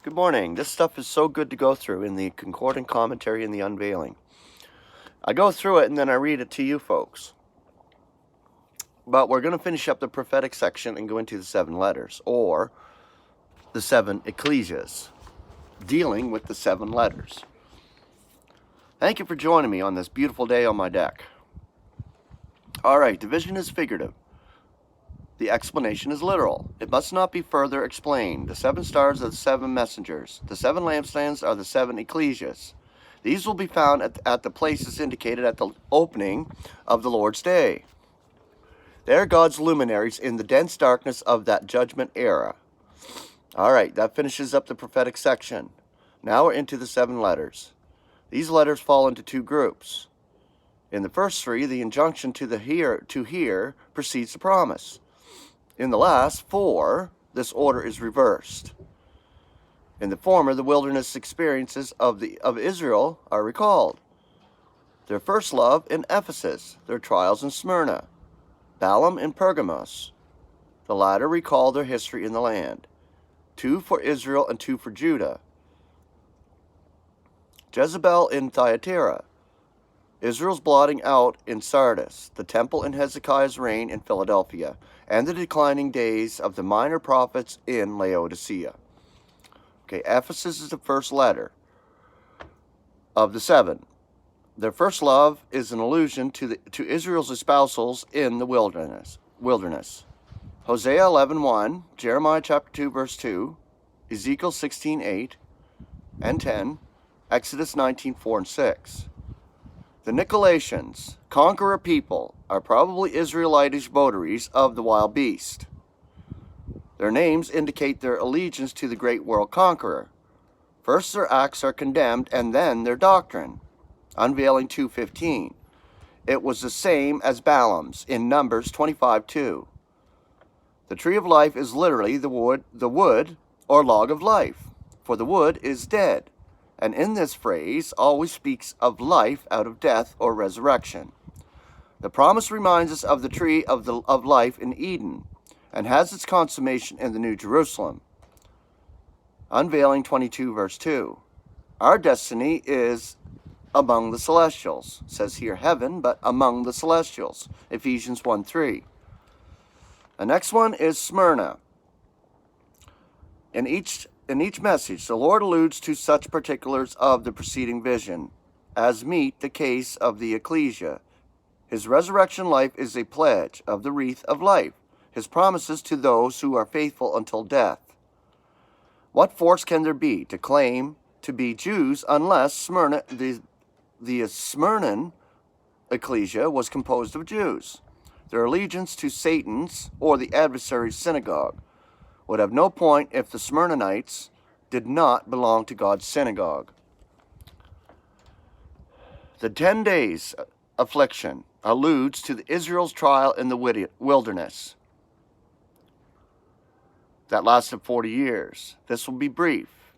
Good morning. This stuff is so good to go through in the Concordant commentary and the unveiling. I go through it and then I read it to you folks. But we're going to finish up the prophetic section and go into the 7 letters, or the 7 Ecclesias, dealing with the 7 letters. Thank you for joining me on this beautiful day on my deck. Alright, the vision is figurative. The explanation is literal. It must not be further explained. The 7 stars are the 7 messengers. The 7 lampstands are the 7 Ecclesias. These will be found at the places indicated at the opening of the Lord's day. They are God's luminaries in the dense darkness of that judgment era. Alright, that finishes up the prophetic section. Now we're into the 7 letters. These letters fall into 2 groups. In the first 3, the injunction to hear precedes the promise. In the last 4, this order is reversed. In the former, the wilderness experiences of Israel are recalled. Their first love in Ephesus, their trials in Smyrna, Balaam in Pergamos. The latter recall their history in the land. 2 for Israel and 2 for Judah. Jezebel in Thyatira, Israel's blotting out in Sardis, the temple in Hezekiah's reign in Philadelphia, and the declining days of the minor prophets in Laodicea. Okay, Ephesus is the first letter of the 7. Their first love is an allusion to Israel's espousals in the wilderness. Hosea 11:1, Jeremiah chapter 2 verse 2, Ezekiel 16:8 and 10, Exodus 19:4 and 6. The Nicolaitans, conqueror people, are probably Israelitish votaries of the wild beast. Their names indicate their allegiance to the great world conqueror. First their acts are condemned, and then their doctrine. Unveiling 2:15. It was the same as Balaam's in Numbers 25:2. The tree of life is literally the wood or log of life, for the wood is dead. And in this phrase always speaks of life out of death or resurrection. The promise reminds us of the tree of life in Eden, and has its consummation in the New Jerusalem. Unveiling 22 verse 2. Our destiny is among the celestials. It says here heaven, but among the celestials. Ephesians 1:3. The next one is Smyrna. In each message, the Lord alludes to such particulars of the preceding vision as meet the case of the Ecclesia. His resurrection life is a pledge of the wreath of life, his promises to those who are faithful until death. What force can there be to claim to be Jews unless Smyrna, the Smyrnan Ecclesia was composed of Jews? Their allegiance to Satan's or the adversary's synagogue would have no point if the Smyrnanites did not belong to God's synagogue. The 10 days affliction alludes to Israel's trial in the wilderness. That lasted 40 years. This will be brief.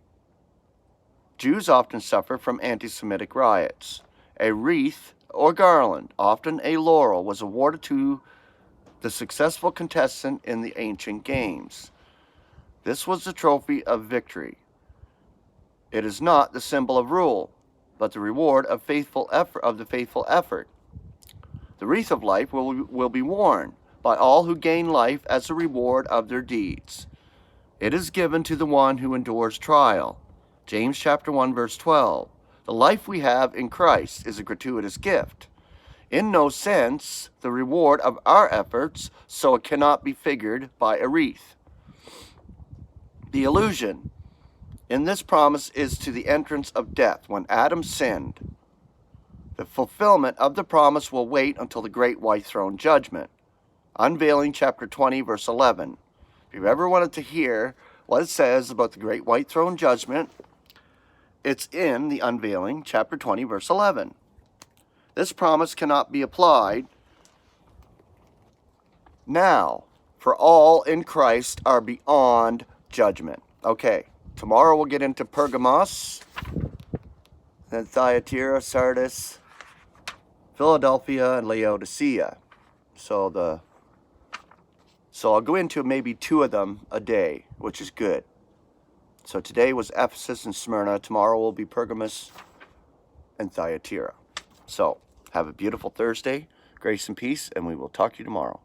Jews often suffer from anti-Semitic riots. A wreath or garland, often a laurel, was awarded to the successful contestant in the ancient games. This was the trophy of victory. It is not the symbol of rule, but the reward of the faithful effort. The wreath of life will be worn by all who gain life as a reward of their deeds. It is given to the one who endures trial. James chapter 1 verse 12. The life we have in Christ is a gratuitous gift. In no sense the reward of our efforts, so it cannot be figured by a wreath. The allusion in this promise is to the entrance of death when Adam sinned. The fulfillment of the promise will wait until the great white throne judgment. Unveiling chapter 20 verse 11. If you've ever wanted to hear what it says about the great white throne judgment, it's in the Unveiling chapter 20 verse 11. This promise cannot be applied now, for all in Christ are beyond judgment. Okay, tomorrow we'll get into Pergamos, then Thyatira, Sardis, Philadelphia, and Laodicea. So I'll go into maybe 2 of them a day, which is good. So today was Ephesus and Smyrna. Tomorrow will be Pergamos and Thyatira. So have a beautiful Thursday, grace and peace, and we will talk to you tomorrow.